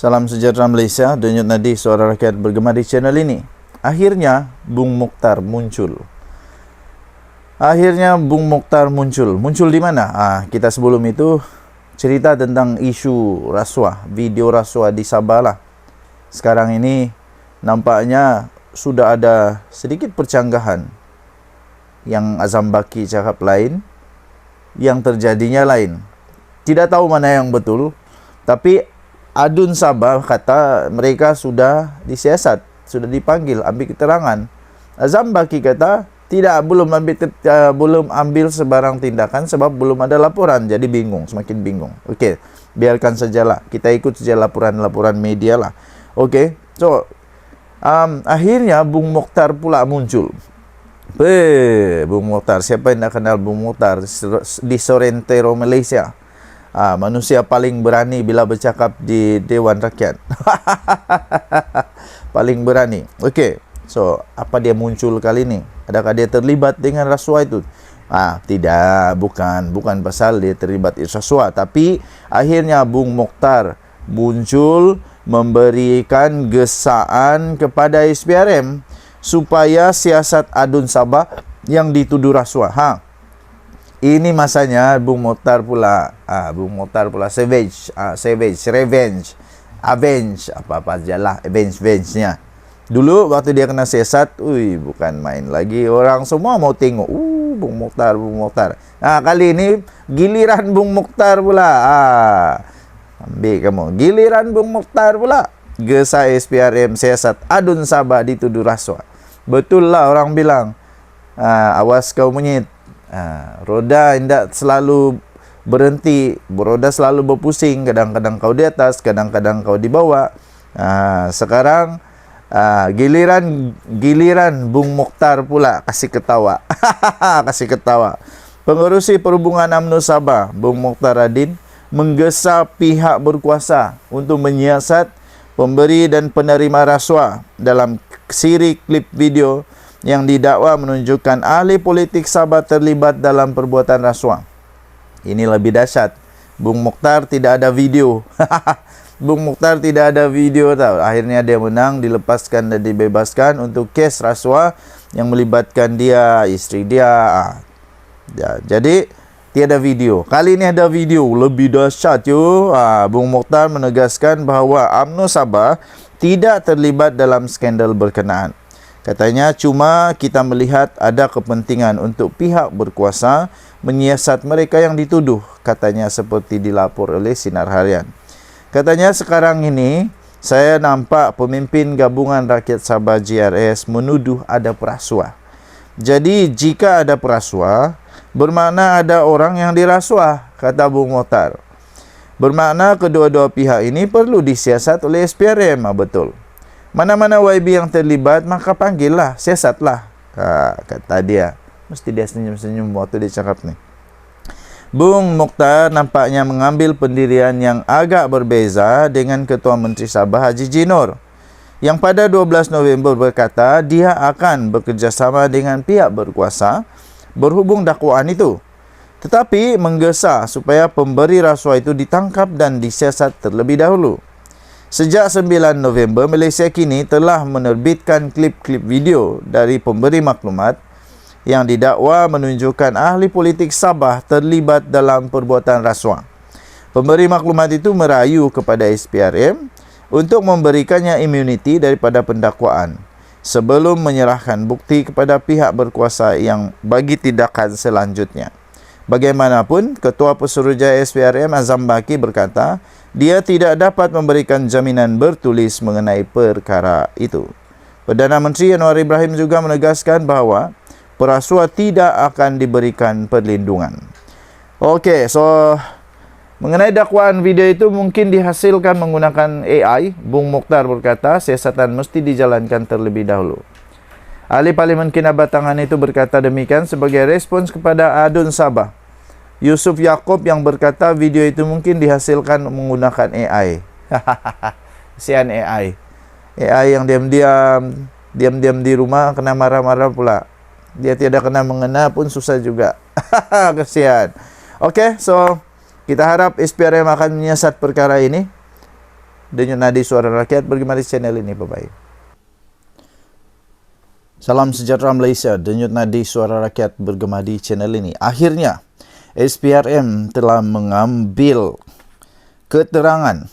Salam sejahtera Malaysia, denyut nadi suara rakyat bergema di channel ini. Akhirnya Bung Mokhtar muncul. Muncul di mana? Kita sebelum itu cerita tentang isu rasuah, video rasuah di Sabah lah. Sekarang ini nampaknya sudah ada sedikit percanggahan. Yang Azam Baki cakap lain, yang terjadinya lain. Tidak tahu mana yang betul, tapi Adun Sabah kata mereka sudah disiasat, sudah dipanggil ambil keterangan. Azam Baki kata belum ambil sebarang tindakan sebab belum ada laporan, jadi semakin bingung. Okey, biarkan sajalah, kita ikut saja laporan media lah. Okey, so akhirnya Bung Mokhtar pula muncul. Bung Mokhtar, siapa yang tak kenal Bung Mokhtar di Sorrentino, Malaysia? Manusia paling berani bila bercakap di Dewan Rakyat. Paling berani. Okey, so apa dia muncul kali ini? Adakah dia terlibat dengan rasuah itu? Tidak, bukan pasal dia terlibat rasuah, tapi akhirnya Bung Mokhtar muncul memberikan gesaan kepada SPRM supaya siasat Adun Sabah yang dituduh rasuah. Ini masanya Bung Mokhtar pula savage, revenge, avenge, apa-apa sajalah, avenge-nya. Dulu waktu dia kena siasat, bukan main lagi, orang semua mau tengok, Bung Mokhtar. Kali ini giliran Bung Mokhtar pula. Ambil kamu, giliran Bung Mokhtar pula. Gesa SPRM siasat Adun Sabah dituduh rasuah. Betul lah orang bilang, awas kau monyet. Roda tidak selalu berhenti, roda selalu berpusing, kadang-kadang kau di atas, kadang-kadang kau di bawah. Sekarang giliran Bung Mokhtar pula kasih ketawa. Kasih ketawa. Pengerusi Perhubungan UMNO Sabah, Bung Mokhtar Adin, menggesa pihak berkuasa untuk menyiasat pemberi dan penerima rasuah dalam siri klip video yang didakwa menunjukkan ahli politik Sabah terlibat dalam perbuatan rasuah. Ini lebih dahsyat. Bung Mokhtar tidak ada video. Bung Mokhtar tidak ada video tahu. Akhirnya dia menang, dilepaskan dan dibebaskan untuk kes rasuah yang melibatkan dia, isteri dia. Jadi tiada video. Kali ini ada video, lebih dahsyat yo. Bung Mokhtar menegaskan bahawa UMNO Sabah tidak terlibat dalam skandal berkenaan. Katanya cuma kita melihat ada kepentingan untuk pihak berkuasa menyiasat mereka yang dituduh, katanya seperti dilapor oleh Sinar Harian. Katanya sekarang ini saya nampak pemimpin Gabungan Rakyat Sabah GRS menuduh ada perasuah. Jadi jika ada perasuah, bermakna ada orang yang dirasuah, kata Bung Mokhtar. Bermakna kedua-dua pihak ini perlu disiasat oleh SPRM. Betul. Mana-mana YB yang terlibat, maka panggillah, siasatlah. Kata dia. Mesti dia senyum-senyum waktu dia cakap ni. Bung Mokhtar nampaknya mengambil pendirian yang agak berbeza dengan Ketua Menteri Sabah Haji Jinor, yang pada 12 November berkata dia akan bekerjasama dengan pihak berkuasa berhubung dakwaan itu, tetapi menggesa supaya pemberi rasuah itu ditangkap dan disiasat terlebih dahulu. Sejak 9 November, Malaysia kini telah menerbitkan klip-klip video dari pemberi maklumat yang didakwa menunjukkan ahli politik Sabah terlibat dalam perbuatan rasuah. Pemberi maklumat itu merayu kepada SPRM untuk memberikannya imuniti daripada pendakwaan sebelum menyerahkan bukti kepada pihak berkuasa yang bagi tindakan selanjutnya. Bagaimanapun, Ketua Pesuruhjaya SPRM Azam Baki berkata, dia tidak dapat memberikan jaminan bertulis mengenai perkara itu. Perdana Menteri Anwar Ibrahim juga menegaskan bahawa perasuah tidak akan diberikan perlindungan. Okey, so mengenai dakwaan video itu mungkin dihasilkan menggunakan AI. Bung Mokhtar berkata siasatan mesti dijalankan terlebih dahulu. Ahli Parlimen Kinabatangan itu berkata demikian sebagai respons kepada Adun Sabah. Yusuf Yaakob yang berkata video itu mungkin dihasilkan menggunakan AI. Kesian AI. AI yang diam-diam di rumah kena marah-marah pula. Dia tidak kena mengena pun susah juga. Kesian. Okey, so kita harap SPRM akan menyiasat perkara ini. Denyut Nadi Suara Rakyat bergema di channel ini. Bye-bye. Salam sejahtera Malaysia, Denyut Nadi Suara Rakyat bergema di channel ini. Akhirnya, SPRM telah mengambil keterangan.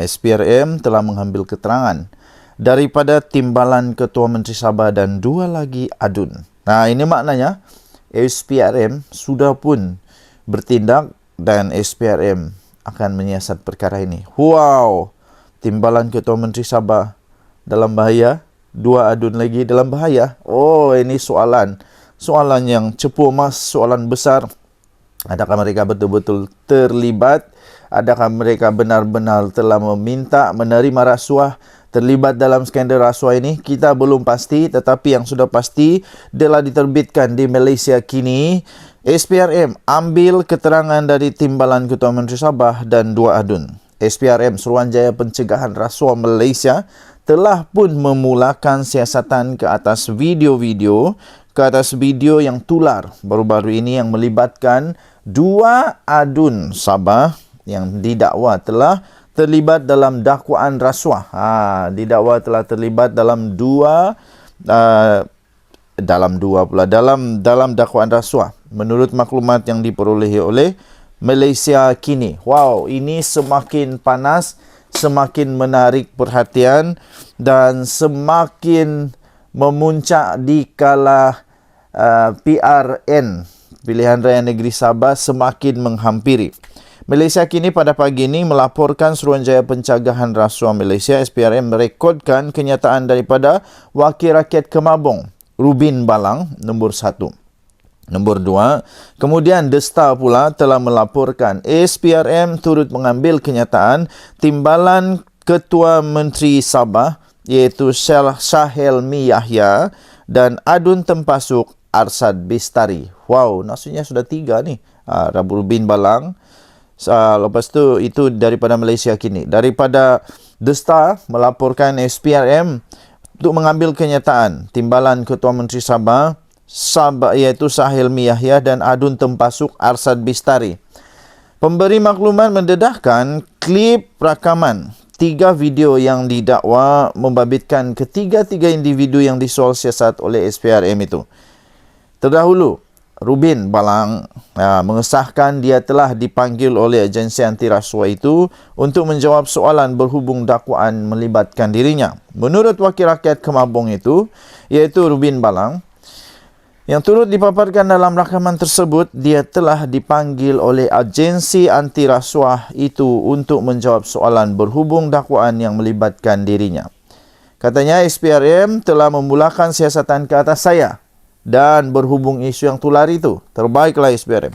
SPRM telah mengambil keterangan daripada timbalan Ketua Menteri Sabah dan 2 lagi adun. Ini maknanya SPRM sudah pun bertindak dan SPRM akan menyiasat perkara ini. Wow, timbalan Ketua Menteri Sabah dalam bahaya, 2 adun lagi dalam bahaya. Oh, ini soalan yang cepu emas, soalan besar. Adakah mereka betul-betul terlibat? Adakah mereka benar-benar telah menerima rasuah, terlibat dalam skandal rasuah ini? Kita belum pasti, tetapi yang sudah pasti telah diterbitkan di Malaysia kini. SPRM ambil keterangan dari timbalan Ketua Menteri Sabah dan 2 adun. SPRM, Suruhanjaya Pencegahan Rasuah Malaysia, telah pun memulakan siasatan ke atas video yang tular baru-baru ini yang melibatkan 2 adun Sabah yang didakwa telah terlibat dalam dakwaan rasuah. Didakwa telah terlibat dalam dalam dakwaan rasuah menurut maklumat yang diperolehi oleh Malaysia kini. Wow, ini semakin panas, semakin menarik perhatian dan semakin memuncak di kala PRN, Pilihan Raya Negeri Sabah, semakin menghampiri. Malaysia kini pada pagi ini melaporkan Suruhanjaya Pencegahan Rasuah Malaysia SPRM merekodkan kenyataan daripada Wakil Rakyat Kemabong Rubin Balang nombor 1. Nombor 2, kemudian The Star pula telah melaporkan SPRM turut mengambil kenyataan timbalan Ketua Menteri Sabah iaitu Syahelmi Yahya dan adun Tempasuk Arsad Bistari. Wow, maksudnya sudah 3 ni. Rubin Balang. Lepas tu itu daripada Malaysia kini. Daripada The Star melaporkan SPRM untuk mengambil kenyataan timbalan Ketua Menteri Sabah iaitu Syahelmi Yahya dan adun Tempasuk Arsad Bistari. Pemberi maklumat mendedahkan klip rakaman 3 video yang didakwa membabitkan ketiga-tiga individu yang disoal siasat oleh SPRM itu. Terdahulu, Rubin Balang mengesahkan dia telah dipanggil oleh agensi anti rasuah itu untuk menjawab soalan berhubung dakwaan melibatkan dirinya. Menurut Wakil Rakyat Kemabong itu, iaitu Rubin Balang, yang turut dipaparkan dalam rakaman tersebut, dia telah dipanggil oleh agensi anti rasuah itu untuk menjawab soalan berhubung dakwaan yang melibatkan dirinya. Katanya SPRM telah memulakan siasatan ke atas saya dan berhubung isu yang tular itu. Terbaiklah SPRM.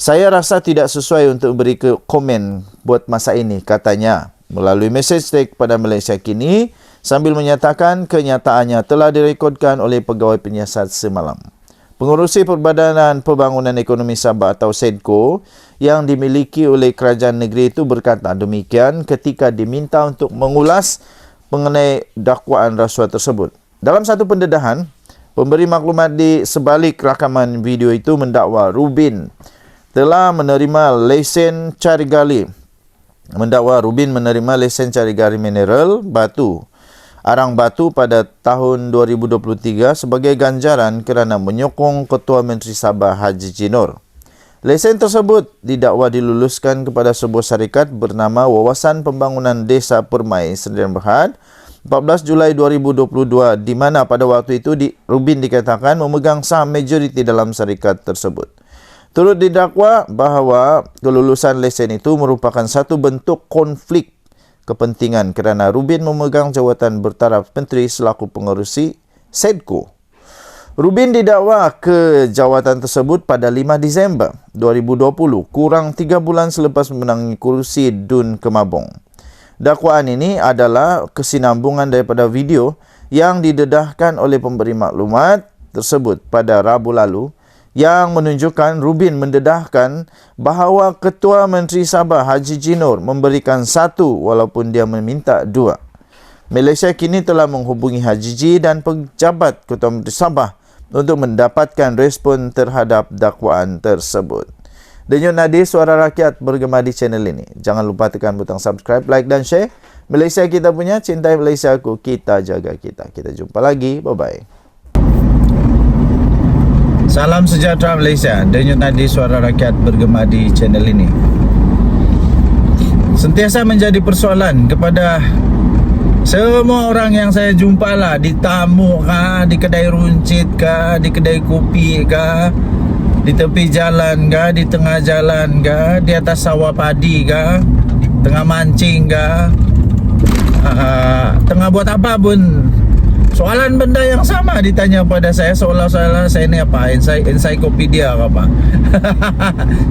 Saya rasa tidak sesuai untuk beri komen buat masa ini, katanya melalui message tag pada Malaysia kini, sambil menyatakan kenyataannya telah direkodkan oleh pegawai penyiasat semalam. Pengurusi Perbadanan Pembangunan Ekonomi Sabah atau SEDCO yang dimiliki oleh kerajaan negeri itu berkata demikian ketika diminta untuk mengulas mengenai dakwaan rasuah tersebut. Dalam satu pendedahan, pemberi maklumat di sebalik rakaman video itu mendakwa Rubin telah menerima lesen cari gali. Rubin menerima lesen cari gali mineral arang batu pada tahun 2023 sebagai ganjaran kerana menyokong Ketua Menteri Sabah Haji Jinor. Lesen tersebut didakwa diluluskan kepada sebuah syarikat bernama Wawasan Pembangunan Desa Permai Sdn Bhd 14 Julai 2022 di mana pada waktu itu Rubin dikatakan memegang saham majoriti dalam syarikat tersebut. Turut didakwa bahawa kelulusan lesen itu merupakan satu bentuk konflik kepentingan kerana Rubin memegang jawatan bertaraf menteri selaku pengerusi SEDCO. Rubin didakwa ke jawatan tersebut pada 5 Disember 2020, kurang 3 bulan selepas memenangi kursi DUN Kemabong. Dakwaan ini adalah kesinambungan daripada video yang didedahkan oleh pemberi maklumat tersebut pada Rabu lalu yang menunjukkan Rubin mendedahkan bahawa Ketua Menteri Sabah Haji Jinor memberikan 1 walaupun dia meminta 2. Malaysia kini telah menghubungi Haji Ji dan pejabat Ketua Menteri Sabah untuk mendapatkan respon terhadap dakwaan tersebut. Denyut Nadi Suara Rakyat bergema di channel ini. Jangan lupa tekan butang subscribe, like dan share. Malaysia kita punya, cintai Malaysia aku, kita jaga kita. Kita jumpa lagi, bye-bye. Salam sejahtera Malaysia. Denyut Nadi Suara Rakyat bergema di channel ini. Sentiasa menjadi persoalan kepada semua orang yang saya jumpa lah, di tamu kah, di kedai runcit kah, di kedai kopi kah, di tepi jalan kah, di tengah jalan kah, di atas sawah padi kah, tengah mancing kah, tengah buat apa pun, soalan benda yang sama ditanya pada saya, seolah-olah saya ini apa, ensiklopedia ke apa.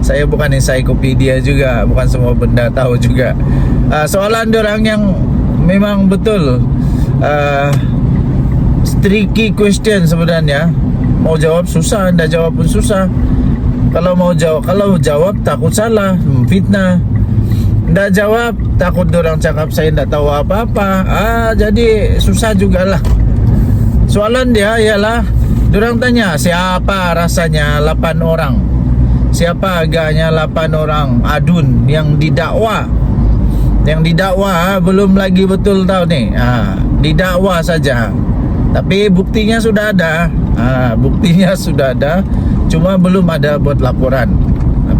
Saya bukan ensiklopedia juga, bukan semua benda tahu juga. Soalan orang yang memang betul tricky question sebenarnya. Mau jawab susah, anda jawab pun susah. Kalau jawab takut salah, fitnah. Ndak jawab takut orang cakap saya ndak tahu apa-apa. Jadi susah jugalah. Soalan dia ialah, orang tanya siapa rasanya 8 orang, siapa agaknya 8 orang adun yang didakwa. Yang didakwa belum lagi betul tahu nih. Didakwa saja, tapi buktinya sudah ada. Buktinya sudah ada, cuma belum ada buat laporan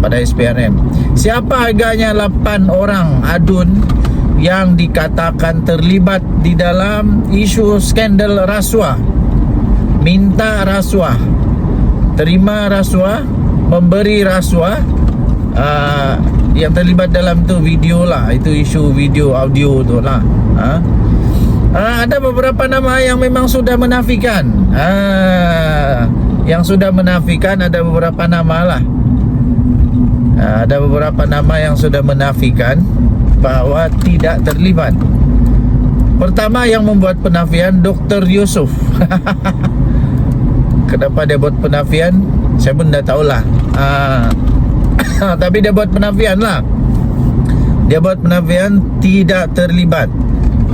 pada SPRM. Siapa agaknya 8 orang adun yang dikatakan terlibat di dalam isu skandal rasuah, minta rasuah, terima rasuah, memberi rasuah, yang terlibat dalam tu video lah, itu isu video audio tu lah. Ada beberapa nama yang memang sudah menafikan. Yang sudah menafikan ada beberapa nama lah. Ada beberapa nama yang sudah menafikan bahwa tidak terlibat. Pertama yang membuat penafian Dr. Yusuf. Kenapa dia buat penafian? Saya pun dah tahulah. Tapi dia buat penafian lah. Dia buat penafian tidak terlibat.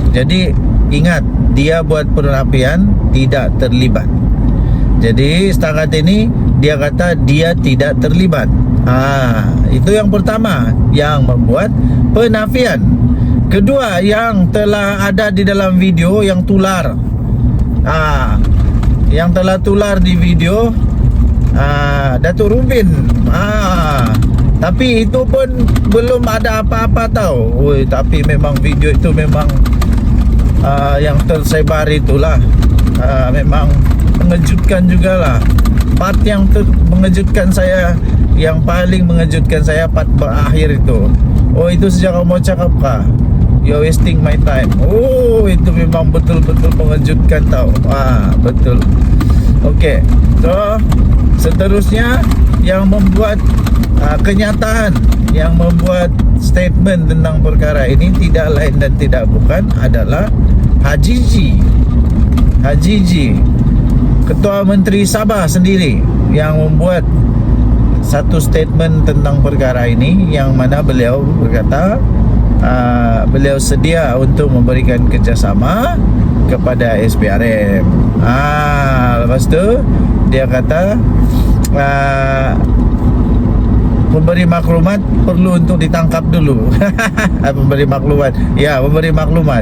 Jadi ingat, dia buat penafian tidak terlibat. Jadi setakat ini dia kata dia tidak terlibat. Itu yang pertama yang membuat penafian. Kedua, yang telah ada di dalam video yang tular. Yang telah tular di video Datuk Rubin. Tapi itu pun belum ada apa-apa tahu. Tapi memang video itu memang yang tersebar itulah memang mengejutkan jugalah. Part yang mengejutkan saya, yang paling mengejutkan saya part berakhir itu. Itu sejak kamu cakap kah, you're wasting my time. Itu memang betul-betul mengejutkan tau. Betul. Okey, so seterusnya yang membuat kenyataan, yang membuat statement tentang perkara ini tidak lain dan tidak bukan adalah Haji G, Ketua Menteri Sabah sendiri, yang membuat satu statement tentang perkara ini, yang mana beliau berkata beliau sedia untuk memberikan kerjasama kepada SPRM. Lepas tu dia kata pemberi maklumat perlu untuk ditangkap dulu. Pemberi maklumat,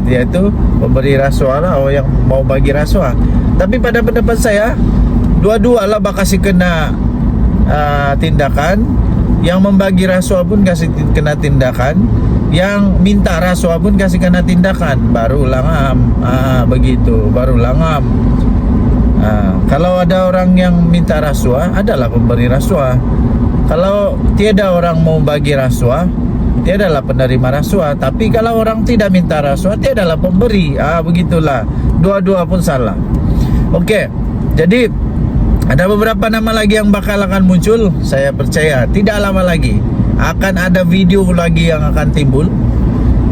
iaitu pemberi rasuah lah, orang yang mau bagi rasuah. Tapi pada pendapat saya, dua-dua lah bakal kena tindakan. Yang membagi rasuah pun kasih kena tindakan, yang minta rasuah pun kasih kena tindakan. Baru langam. Begitu, baru langam. Kalau ada orang yang minta rasuah, adalah pemberi rasuah. Kalau tiada orang mau bagi rasuah, tiadalah penerima rasuah. Tapi kalau orang tidak minta rasuah, tiadalah pemberi. Begitulah, dua-dua pun salah. Okey, jadi ada beberapa nama lagi yang bakal akan muncul. Saya percaya tidak lama lagi akan ada video lagi yang akan timbul.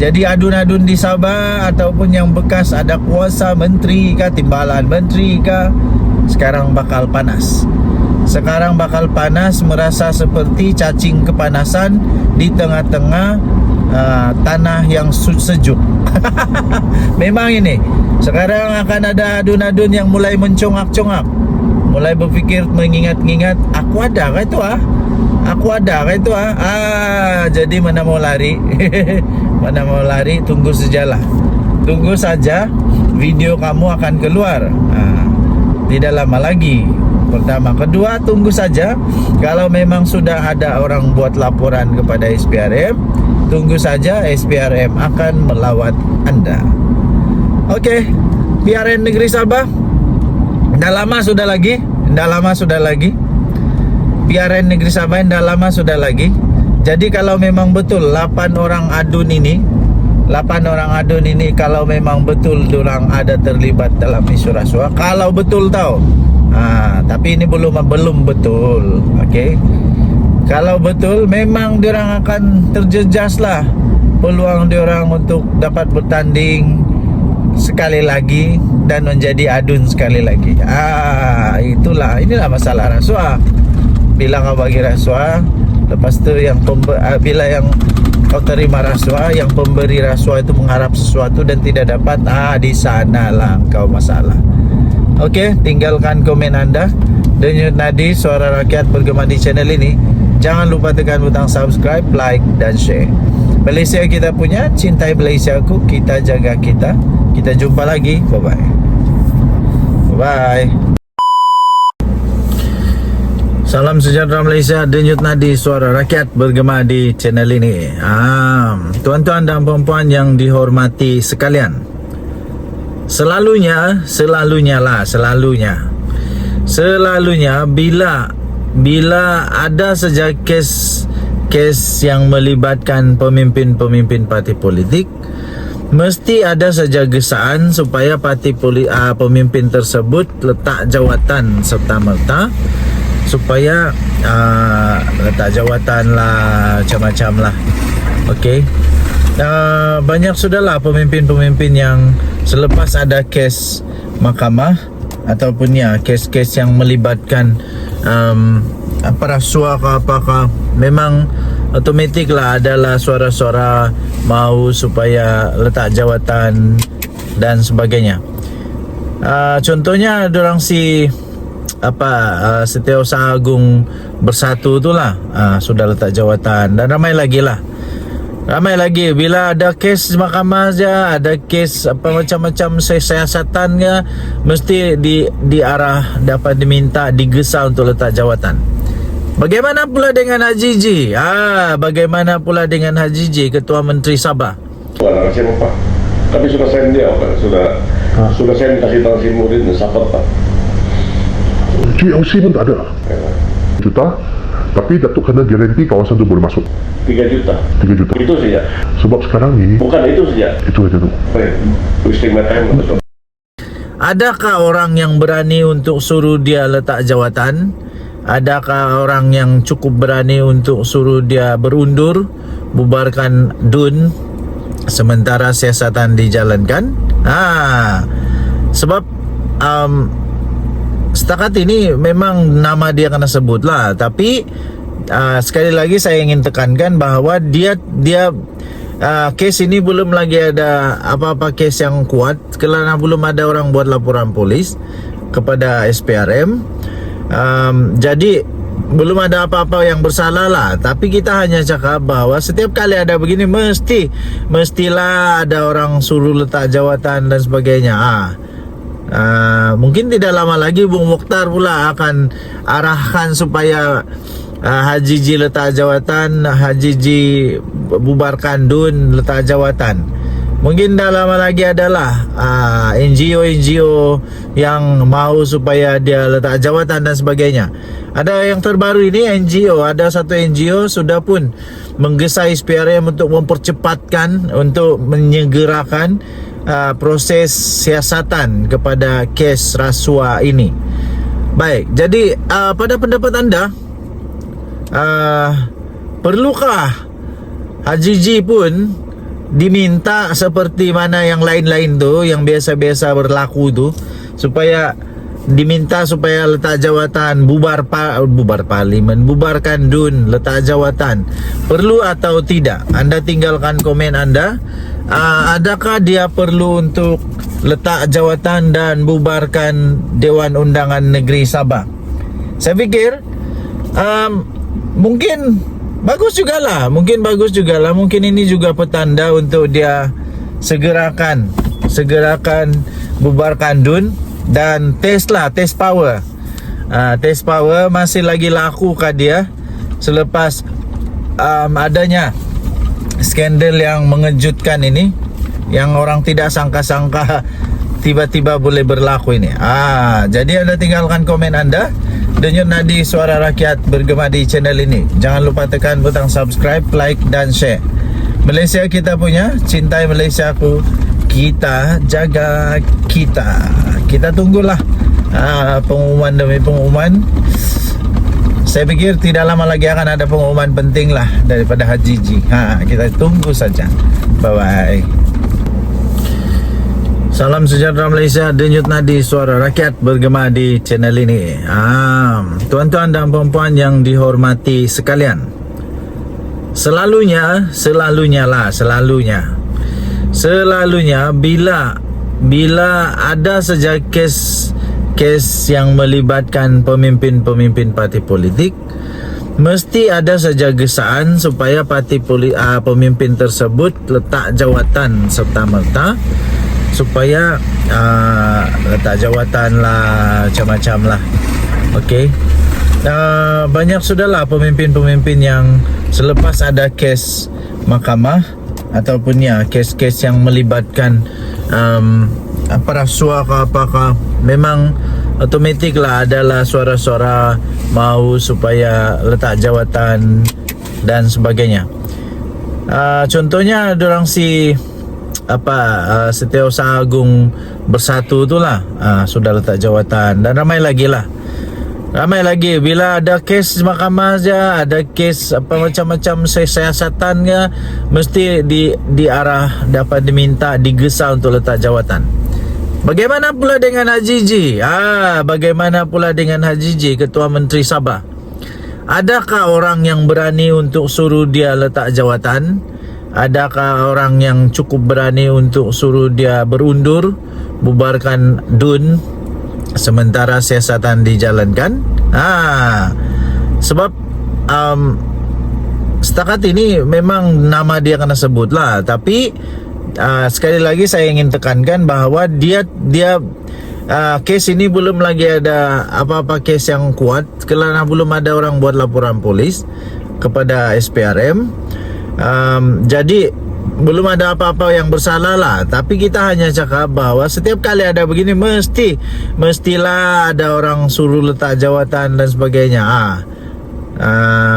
Jadi adun-adun di Sabah ataupun yang bekas ada kuasa menteri kah, timbalan menteri kah, sekarang bakal panas. Sekarang bakal panas, merasa seperti cacing kepanasan di tengah-tengah tanah yang sejuk. Memang ini sekarang akan ada adun-adun yang mulai mencongak-congak, mulai berfikir, mengingat-ingat, aku ada kah itu Aku ada kayak itu jadi mana mau lari. Mana mau lari, tunggu sajalah. Tunggu saja video kamu akan keluar. Tidak lama lagi. Pertama, kedua, tunggu saja. Kalau memang sudah ada orang buat laporan kepada SPRM, tunggu saja SPRM akan melawat Anda. Oke, PRN Negeri Sabah. Dah lama sudah lagi. PRN Negeri Sabah dah lama sudah lagi. Jadi kalau memang betul 8 orang adun ini kalau memang betul diorang ada terlibat dalam isu rasuah, kalau betul tahu. Tapi ini belum betul. Okey. Kalau betul memang diorang akan terjejas lah peluang diorang untuk dapat bertanding sekali lagi dan menjadi adun sekali lagi. Inilah masalah rasuah. Bila kau bagi rasuah, lepas tu bila yang kau terima rasuah, yang pemberi rasuah itu mengharap sesuatu dan tidak dapat, di sanalah kau masalah. Okey, tinggalkan komen anda. Denyut nadi suara rakyat bergema di channel ini. Jangan lupa tekan butang subscribe, like dan share. Malaysia kita punya, cintai Malaysiaku, kita jaga kita. Kita jumpa lagi. Bye-bye. Bye. Salam sejahtera Malaysia, denyut nadi suara rakyat bergema di channel ini. Tuan-tuan dan puan-puan yang dihormati sekalian, selalunya bila ada saja kes yang melibatkan pemimpin parti politik, mesti ada saja gesaan supaya pemimpin tersebut letak jawatan serta-merta, supaya letak jawatan lah, macam-macam lah. Okey. Banyak sudahlah pemimpin-pemimpin yang selepas ada kes mahkamah ataupun kes-kes yang melibatkan rasuah ke apakah, memang automatik lah adalah suara-suara mau supaya letak jawatan dan sebagainya. Contohnya dorang Setiausaha Agung Bersatu itulah sudah letak jawatan, dan ramai lagi bila ada kes mahkamah saja, ada kes macam-macam siasatan ke, mesti diarah, dapat diminta, digesa untuk letak jawatan. Bagaimana pula dengan Haji G? Bagaimana pula dengan Haji G, Ketua Menteri Sabah? Kasih apa? Tapi sudah saya dia sudah saya kasih tahu si Murin dan Sabah Pak. GLC pun tak ada juta, tapi Datuk kena garanti kawasan tu boleh masuk 3 juta. Itu saja. Sebab sekarang ni bukan itu saja. Itu aja tu. Wasting my time. Adakah orang yang berani untuk suruh dia letak jawatan? Adakah orang yang cukup berani untuk suruh dia berundur, bubarkan DUN sementara siasatan dijalankan? Sebab setakat ini memang nama dia kena sebut lah. Tapi sekali lagi saya ingin tekankan bahawa dia kes ini belum lagi ada apa-apa kes yang kuat, kerana belum ada orang buat laporan polis kepada SPRM. Jadi belum ada apa-apa yang bersalah lah. Tapi kita hanya cakap bahawa setiap kali ada begini, mestilah ada orang suruh letak jawatan dan sebagainya. Mungkin tidak lama lagi Bung Mokhtar pula akan arahkan supaya Haji G letak jawatan, Haji G bubarkan DUN, letak jawatan. Mungkin dah lama lagi adalah NGO yang mau supaya dia letak jawatan dan sebagainya. Ada yang terbaru ini NGO, ada satu NGO sudah pun menggesa SPRM untuk mempercepatkan, untuk menyegerakan proses siasatan kepada kes rasuah ini. Baik, jadi pada pendapat anda, perlukah Haji G pun diminta seperti mana yang lain-lain tu, yang biasa-biasa berlaku tu, supaya diminta supaya letak jawatan, bubar parlimen, bubarkan DUN, letak jawatan? Perlu atau tidak? Anda tinggalkan komen anda. Adakah dia perlu untuk letak jawatan dan bubarkan Dewan Undangan Negeri Sabah? Saya fikir mungkin bagus juga lah. Mungkin ini juga petanda untuk dia segerakan bubarkan DUN dan tes power. Tes power masih lagi laku kah dia selepas adanya skandal yang mengejutkan ini, yang orang tidak sangka-sangka tiba-tiba boleh berlaku ini. Jadi Anda tinggalkan komen Anda. Denyut nadi suara rakyat bergema di channel ini. Jangan lupa tekan butang subscribe, like dan share. Malaysia kita punya, cintai Malaysiaku. Kita jaga kita. Kita tunggulah pengumuman demi pengumuman. Saya pikir tidak lama lagi akan ada pengumuman penting lah daripada Hajiji. Kita tunggu saja. Bye-bye. Salam sejahtera Malaysia, denyut nadi suara rakyat bergema di channel ini. Tuan-tuan dan puan-puan yang dihormati sekalian, selalunya bila ada saja kes yang melibatkan pemimpin parti politik, mesti ada saja gesaan supaya pemimpin tersebut letak jawatan serta-merta, supaya letak jawatan lah, macam-macam lah. Okey, banyak sudahlah pemimpin-pemimpin yang selepas ada kes mahkamah ataupun kes-kes yang melibatkan rasuah ke apakah, memang automatik lah adalah suara-suara mau supaya letak jawatan dan sebagainya. Contohnya dorang Setiausaha Agung Bersatu itulah sudah letak jawatan, dan ramai lagi bila ada kes mahkamah saja, ada kes macam-macam siasatan ke, mesti diarah, dapat diminta, digesa untuk letak jawatan. Bagaimana pula dengan Hajiji? Bagaimana pula dengan Hajiji, Ketua Menteri Sabah? Adakah orang yang berani untuk suruh dia letak jawatan? Adakah orang yang cukup berani untuk suruh dia berundur, bubarkan DUN sementara siasatan dijalankan? Sebab setakat ini memang nama dia kena sebut lah. Tapi sekali lagi saya ingin tekankan bahawa dia kes ini belum lagi ada apa-apa kes yang kuat, kerana belum ada orang buat laporan polis kepada SPRM. Jadi belum ada apa-apa yang bersalah lah. Tapi kita hanya cakap bahawa setiap kali ada begini mestilah ada orang suruh letak jawatan dan sebagainya.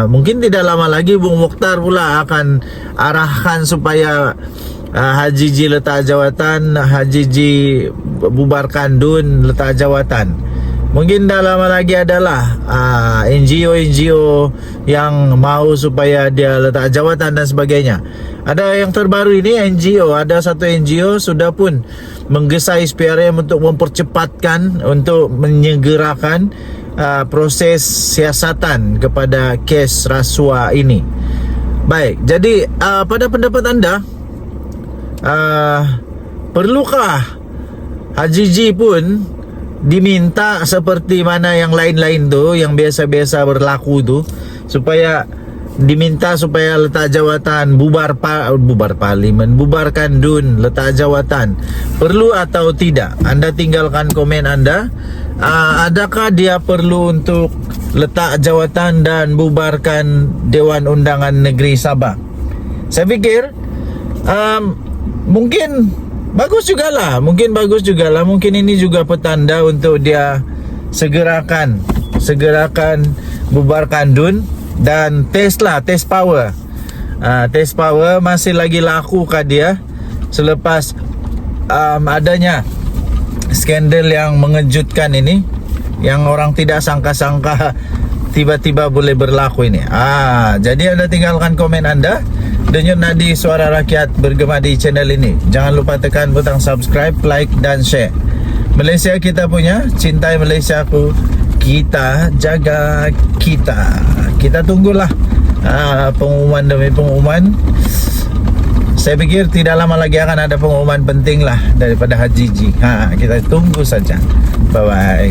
Mungkin tidak lama lagi Bung Mokhtar pula akan arahkan supaya Hajiji letak jawatan, Hajiji bubarkan DUN, letak jawatan. Mungkin dah lama lagi adalah NGO yang mau supaya dia letak jawatan dan sebagainya. Ada yang terbaru ini NGO, ada satu NGO sudah pun menggesa SPRM untuk mempercepatkan, untuk menyegerakan proses siasatan kepada kes rasuah ini. Baik, jadi pada pendapat anda, perlukah Hajiji pun diminta seperti mana yang lain-lain tu, yang biasa-biasa berlaku tu, supaya diminta supaya letak jawatan, bubar parlimen, bubarkan DUN, letak jawatan? Perlu atau tidak? Anda tinggalkan komen anda. Adakah dia perlu untuk letak jawatan dan bubarkan Dewan Undangan Negeri Sabah? Saya fikir mungkin bagus jugalah. Mungkin ini juga petanda untuk dia segerakan bubarkan DUN dan tes power. Tes power masih lagi laku kah dia selepas adanya skandal yang mengejutkan ini, yang orang tidak sangka-sangka tiba-tiba boleh berlaku ini. Jadi Anda tinggalkan komen Anda. Denyut nadi suara rakyat bergema di channel ini. Jangan lupa tekan butang subscribe, like dan share. Malaysia kita punya, cintai Malaysiaku. Kita jaga kita. Kita tunggulah pengumuman demi pengumuman. Saya pikir tidak lama lagi akan ada pengumuman penting lah daripada Hajiji. Kita tunggu saja. Bye-bye.